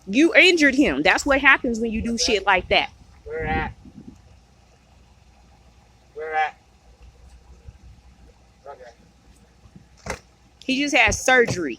You injured him. That's what happens when you do shit like that. Where at? Where at? Okay. He just had surgery.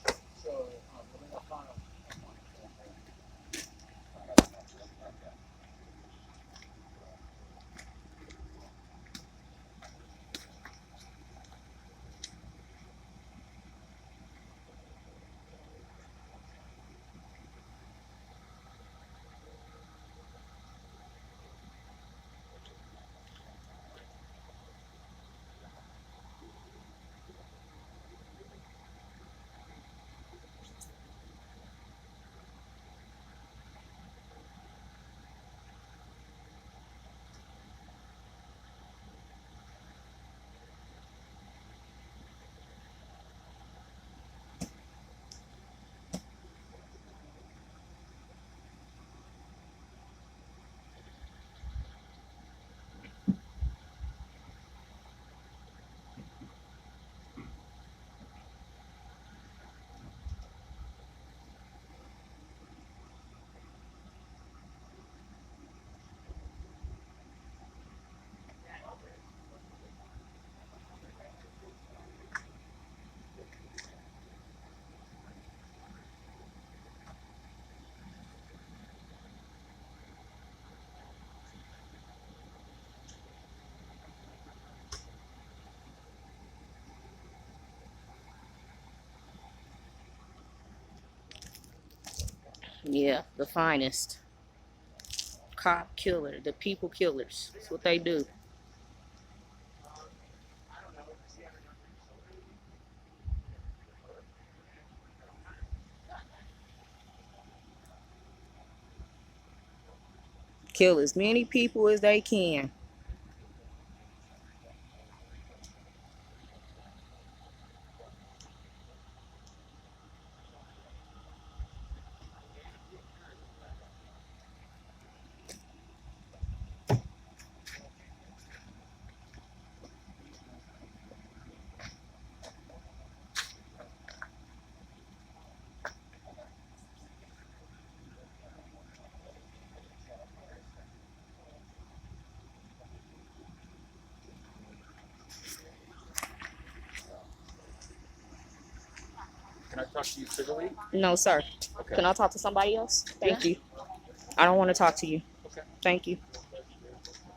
Yeah, the finest. Cop killer, the people killers. That's what they do. Kill as many people as they can. Can I talk to you civilly? No, sir. Okay. Can I talk to somebody else? Thank you. I don't want to talk to you. Okay. Thank you.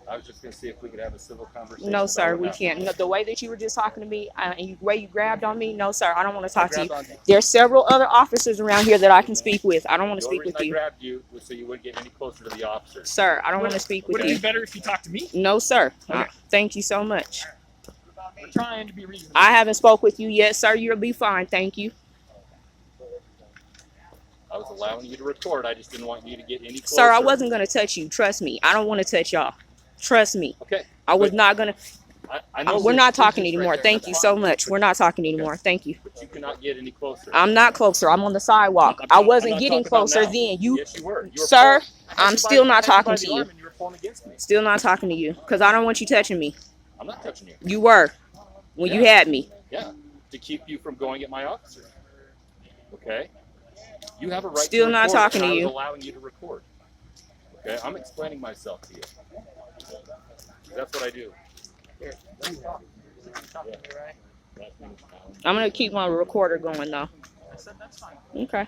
I was just gonna see if we could have a civil conversation. No, about sir, what we happened. can't. No, the way that you were just talking to me and the way you grabbed on me, no, sir, I don't want to I talk to you. grabbed on you. There's several other officers around here that I can speak with. I don't want to The only speak with reason I you. grabbed you was so you wouldn't get any closer to the officers. Sir, I don't want to speak with Would it you. be better if you talked to me? No, sir. Okay. Thank you so much. We're trying to be reasonable. I haven't spoke with you yet, sir. You'll be fine. Thank you. I was allowing you to record. I just didn't want you to get any closer. Sir, I wasn't going to touch you. Trust me. I don't want to touch y'all. Trust me. Okay. I was not going to. I know We're not talking right anymore. there. Thank That's you fine. so much. We're not talking anymore. Thank you. But you cannot get any closer. I'm not closer. I'm on the sidewalk. I'm I not wasn't getting talking about closer now. then. You, Yes, you were. You were sir, I had I'm you by- still I not had talking by to the you. arm and you were pulling against me. Still not talking to you because I don't want you touching me. I'm not touching you. You were when you Yeah. had me. Yeah. To keep you from going at my officer. Okay. You have a right Still to not record, talking and to I you. was allowing you to record. Okay. I'm explaining myself to you. That's what I do. Here, let me talk. Talking to me, right? I'm gonna keep my recorder going though. I said that's fine. Okay.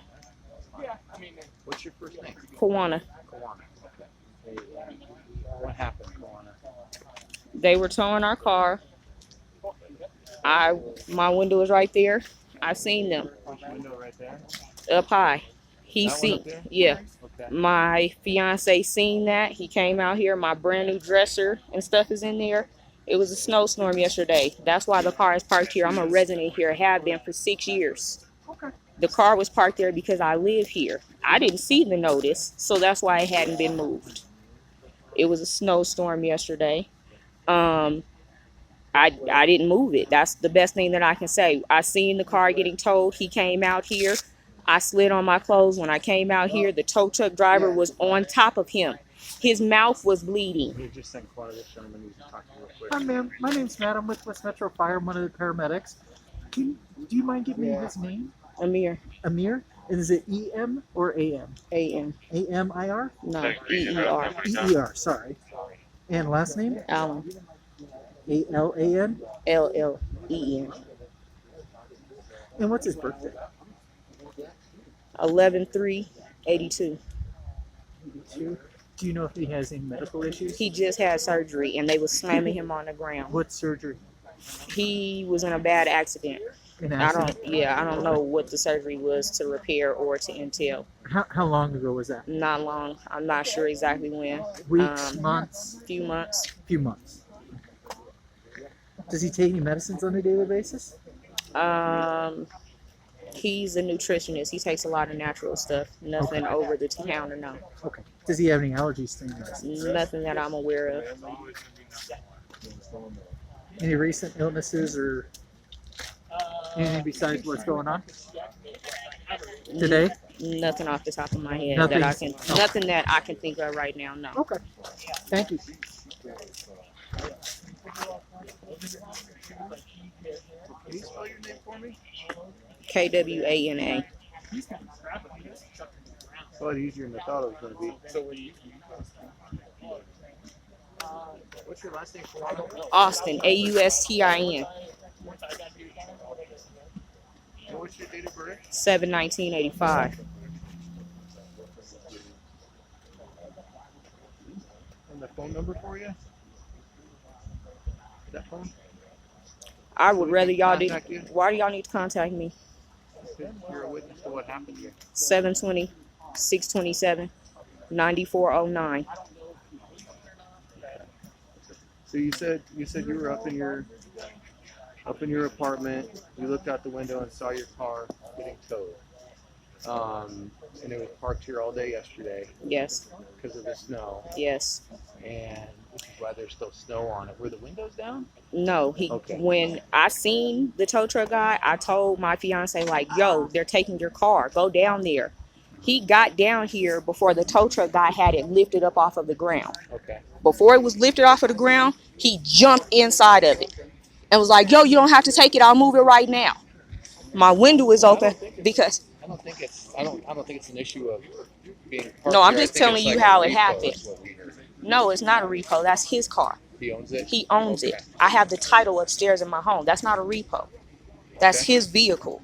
Yeah, I mean, what's your first name? Kawana. Kawana. Okay. What happened, Kawana? They were towing our car. My window was right there. I seen them Which window right there? up high. He That one seen, up there? yeah. Okay. My fiance seen that. He came out here. My brand new dresser and stuff is in there. It was a snowstorm yesterday. That's why the car is parked here. I'm a resident here. Have been for 6 years. Okay. The car was parked there because I live here. I didn't see the notice, so that's why it hadn't been moved. It was a snowstorm yesterday. I didn't move it. That's the best thing that I can say. I seen the car getting towed. He came out here. I slid on my clothes. When I came out here, the tow truck driver was on top of him. His mouth was bleeding. You just sent Clara this gentleman needs to talk to you real quick. Hi, ma'am. My name's Matt. I'm with West Metro Fire. I'm one of the paramedics. Do you mind giving me his name? Ameer. Ameer? Is it EM or AM? A-M. AMIR? No, E-E-R. EER, sorry. And last name? Allen. ALAN? L-L-E-N. And what's his birthday? 11/3/82. Do you know if he has any medical issues? He just had surgery and they was slamming him on the ground. What surgery? He was in a bad accident. An I accident? don't know what the surgery was to repair or to entail. How long ago was that? Not long. I'm not sure exactly when. Weeks, months? Few months. Few months. Does he take any medicines on a daily basis? He's a nutritionist. He takes a lot of natural stuff. Nothing over the counter, no. Okay. Does he have any allergies to any medicines? Nothing that I'm aware of. Any recent illnesses or anything besides what's going on today? Nothing off the top of my head Nothing. nothing that I can think of right now, no. Okay. Thank you. Can you spell your name for me? K-W-A-N-A. A lot easier than I thought it was going to be. So what's your last name for? Austin, A-U-S-T-I-N. What's your date of birth? 7/19/85. And the phone number for you? That phone? I would rather y'all do. Contact you? Why do y'all need to contact me? You're a witness to what happened here. 7/20/6/27/9409. So you said you were up in your apartment. You looked out the window and saw your car getting towed. And it was parked here all day yesterday Yes, because of the snow. yes. And which is why there's still snow on it. Were the windows down? No, Okay. When I seen the tow truck guy, I told my fiance, like, yo, they're taking your car. Go down there. He got down here before the tow truck guy had it lifted up off of the ground. Okay. Before it was lifted off of the ground, he jumped inside of it and was like, yo, you don't have to take it. I'll move it right now. My window is open because I don't think it's an issue of being parked No, I'm here. I just think telling it's you like how a it repo happened. is what we heard. no, it's not a repo. That's his car. He owns it? He owns Okay. it. I have the title upstairs in my home. That's not a repo. That's Okay. his vehicle.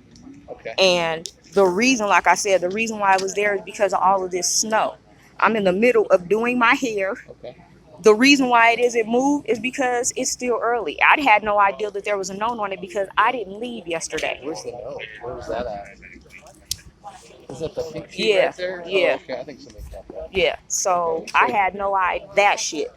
Okay. And the reason, like I said, the reason why I was there is because of all of this snow. I'm in the middle of doing my hair. Okay. The reason why it isn't moved is because it's still early. I had no idea that there was a note on it because I didn't leave yesterday. Where's the note? Where was that at? Is that the pink sheet Yeah, right there? yeah. Oh, okay, I think somebody got that. Yeah, so I had no idea that shit.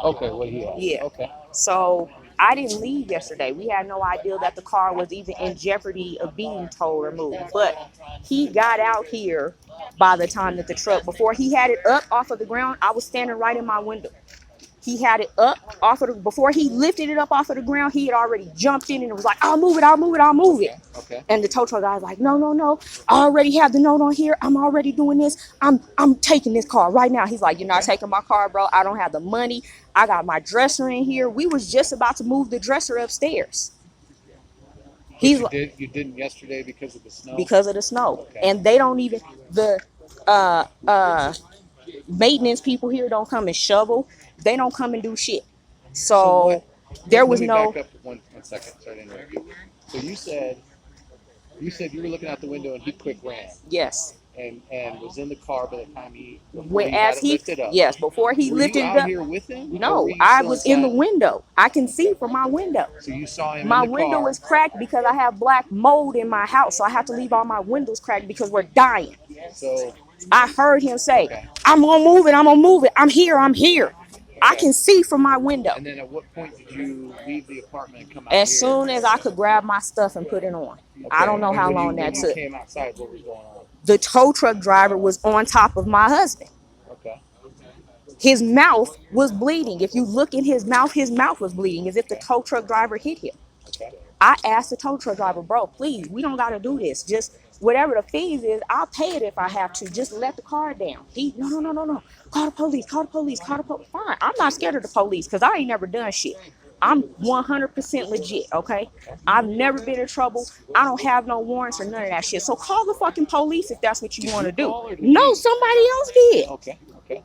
Okay, what he has. Yeah. Okay. So I didn't leave yesterday. We had no idea that the car was even in jeopardy of being towed or moved. But he got out here by the time that the truck, before he had it up off of the ground, I was standing right in my window. He had it up off of the, before he lifted it up off of the ground, he had already jumped in and it was like, I'll move it, I'll move it, I'll move it. Okay. And the tow truck guy was like, no, no, no. I already have the note on here. I'm already doing this. I'm taking this car right now. He's like, you're not taking my car, bro. I don't have the money. I got my dresser in here. We was just about to move the dresser upstairs. He's like, You didn't yesterday because of the snow? because of the snow. Okay. And they don't even, the maintenance people here don't come and shovel. They don't come and do shit. So there was Let me no, back up one second. Sorry to interrupt you. So you said you were looking out the window and he quick ran yes. and was in the car by the time When as he, lifted up. yes, before he Were lifted you it out up. here with him? Or No, were you I still was in the inside? window. I can see from my window. So you saw him My in the window car. is cracked because I have black mold in my house. So I have to leave all my windows cracked because we're dying. So I heard him say, Okay. I'm going to move it. I'm going to move it. I'm here. I'm here. I can see from my window. and then at what point did you leave the apartment and come out As here? soon as I could grab my stuff and put it on. I don't know And how when long that when took. you came outside, what was going on? The tow truck driver was on top of my husband. Okay. His mouth was bleeding. If you look in his mouth was bleeding as if the tow truck driver hit him. Okay. I asked the tow truck driver, bro, please, we don't got to do this. Just whatever the fees is, I'll pay it if I have to. Just let the car down. He, no. Call the police, call the police, call the police. Fine. I'm not scared of the police because I ain't never done shit. I'm 100% legit, okay? I've never been in trouble. I don't have no warrants or none of that shit. So call the fucking police if that's what you want to do. No, somebody else did. Okay. Okay.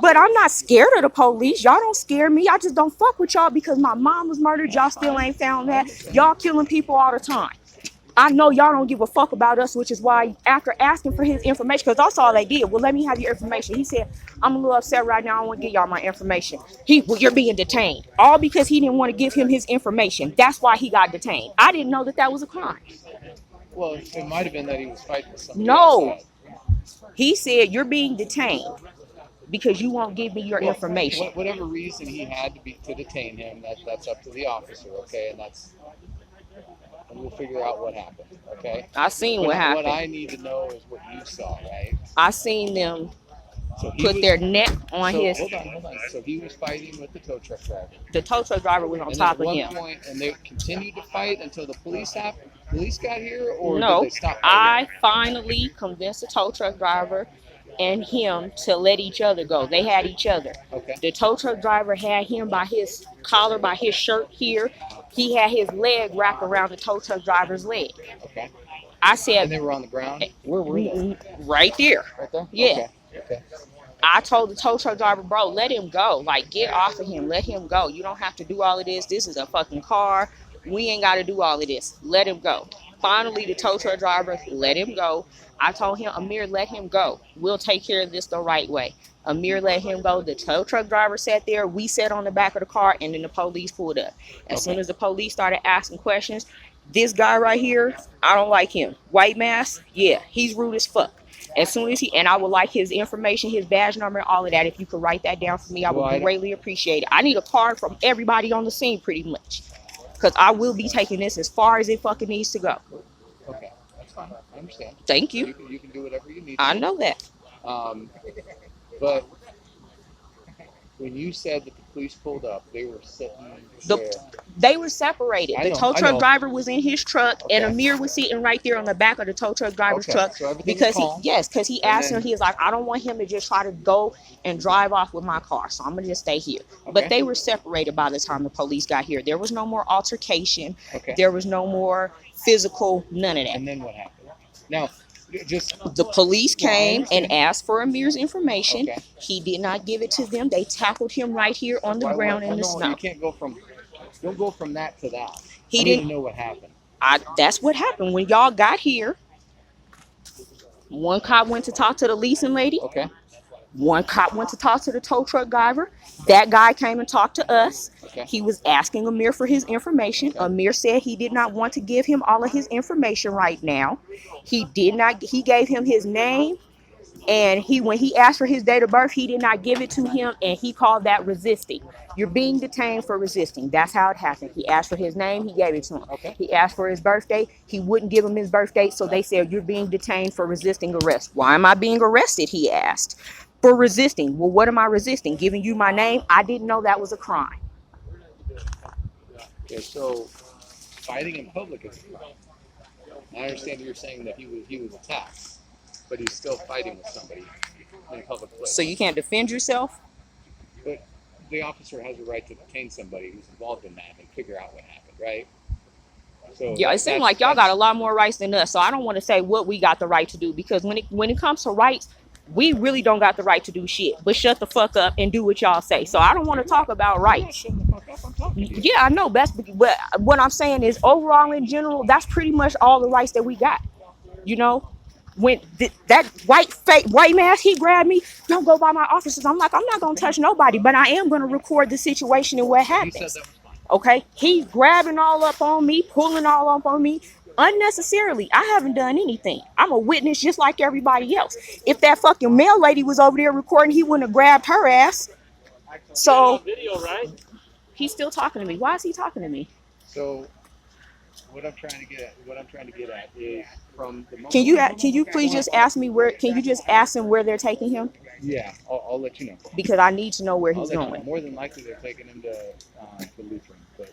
But I'm not scared of the police. Y'all don't scare me. I just don't fuck with y'all because my mom was murdered. Y'all still ain't found that. Y'all killing people all the time. I know y'all don't give a fuck about us, which is why after asking for his information, because that's all they did. Well, let me have your information. He said, I'm a little upset right now. I want to give y'all my information. Well, you're being detained. All because he didn't want to give him his information. That's why he got detained. I didn't know that that was a crime. Well, it might have been that he was fighting with somebody No. outside. He said, you're being detained because you won't give me your information. Whatever reason he had to detain him, that's up to the officer, okay? And we'll figure out what happened, okay? I seen what happened. What I need to know is what you saw, right? I seen them put their neck on his. Hold on. So he was fighting with the tow truck driver. The tow truck driver was on top of him. At one point, and they continued to fight until the police got here, or no, did they stop fighting? I finally convinced the tow truck driver and him to let each other go. They had each other. Okay. The tow truck driver had him by his collar, by his shirt here. He had his leg wrapped around the tow truck driver's leg. Okay. I said. And they were on the ground? Where were they? Right there. Right there? Yeah. Okay. I told the tow truck driver, bro, let him go. Like, get off of him. Let him go. You don't have to do all of this. This is a fucking car. We ain't got to do all of this. Let him go. Finally, the tow truck driver let him go. I told him, Ameer, let him go. We'll take care of this the right way. Ameer let him go. The tow truck driver sat there. We sat on the back of the car, and then the police pulled up. As soon as the police started asking questions, this guy right here, I don't like him. White mask, yeah, he's rude as fuck. As soon as and I would like his information, his badge number, all of that. If you could write that down for me, I would greatly appreciate it. I need a card from everybody on the scene pretty much. Because I will be taking this as far as it fucking needs to go. Okay, that's fine. I understand. Thank you. You can do whatever you need to. I know that. But when you said that the police pulled up, they were sitting there. They were separated. The tow truck driver was in his truck, and Ameer was sitting right there on the back of the tow truck driver's truck. So because he asked him, he was like, I don't want him to just try to go and drive off with my car, so I'm gonna just stay here. But they were separated by the time the police got here. There was no more altercation. There was no more physical, none of that. And then what happened? Now, the police came and asked for Ameer's information. He did not give it to them. They tackled him right here on the ground in the snow. You can't go from. Don't go from that to that. He didn't know what happened. That's what happened when y'all got here. One cop went to talk to the leasing lady. Okay. One cop went to talk to the tow truck driver. That guy came and talked to us. He was asking Ameer for his information. Ameer said he did not want to give him all of his information right now. He did not. He gave him his name, and when he asked for his date of birth, he did not give it to him, and he called that resisting. You're being detained for resisting. That's how it happened. He asked for his name. He gave it to him. He asked for his birthday. He wouldn't give him his birthday, so they said, you're being detained for resisting arrest. Why am I being arrested? He asked. For resisting. Well, what am I resisting? Giving you my name? I didn't know that was a crime. Okay, so fighting in public is a crime. I understand you're saying that he was attacked, but he's still fighting with somebody in a public place. So you can't defend yourself? But the officer has a right to detain somebody who's involved in that and figure out what happened, right? So yeah, it seems like y'all got a lot more rights than us. So I don't want to say what we got the right to do, because when it comes to rights, we really don't got the right to do shit. But shut the fuck up and do what y'all say. So I don't want to talk about rights. Yeah, I know. But what I'm saying is, overall in general, that's pretty much all the rights that we got. You know, when that white mask, he grabbed me. Don't go by my officers. I'm like, I'm not gonna touch nobody, but I am gonna record the situation and what happens. Okay, he's grabbing all up on me, pulling all up on me. Unnecessarily. I haven't done anything. I'm a witness just like everybody else. If that fucking mail lady was over there recording, he wouldn't have grabbed her ass. So he's still talking to me. Why is he talking to me? So what I'm trying to get at is from the moment. Can you please just ask me where? Can you just ask him where they're taking him? Yeah, I'll let you know. Because I need to know where he's going. More than likely, they're taking him to Lutheran. But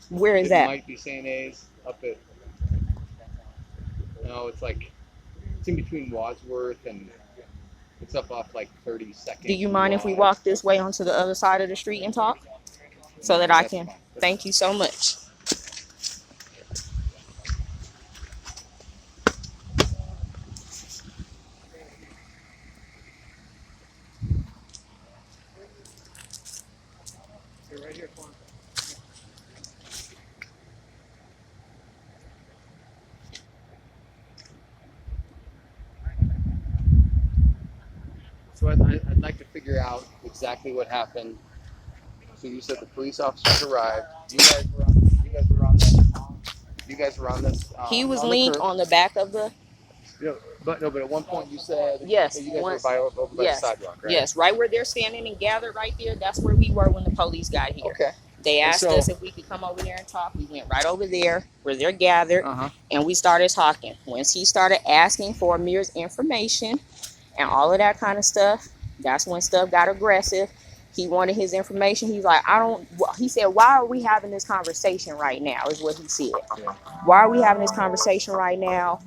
where is that? It might be St. A's up at. No, it's in between Wadsworth and it's up off 32nd. Do you mind if we walk this way onto the other side of the street and talk? So that I can. Thank you so much. You're right here, Quan. So I'd like to figure out exactly what happened. So you said the police officers arrived. You guys were on this. You guys were on this. He was on leaned the curb. on the back of the. But at one point you said Yes, that you guys once- were over by yes, the sidewalk, right? Yes, right where they're standing and gathered right there. That's where we were when the police got here. Okay. They And asked so- us if we could come over there and talk. We went right over there where they're gathered, Uh-huh. and we started talking. Once he started asking for Ameer's information and all of that kind of stuff, that's when stuff got aggressive. He wanted his information. He's like, he said, why are we having this conversation right now, is what he said. Yeah. Why are we having this conversation right now?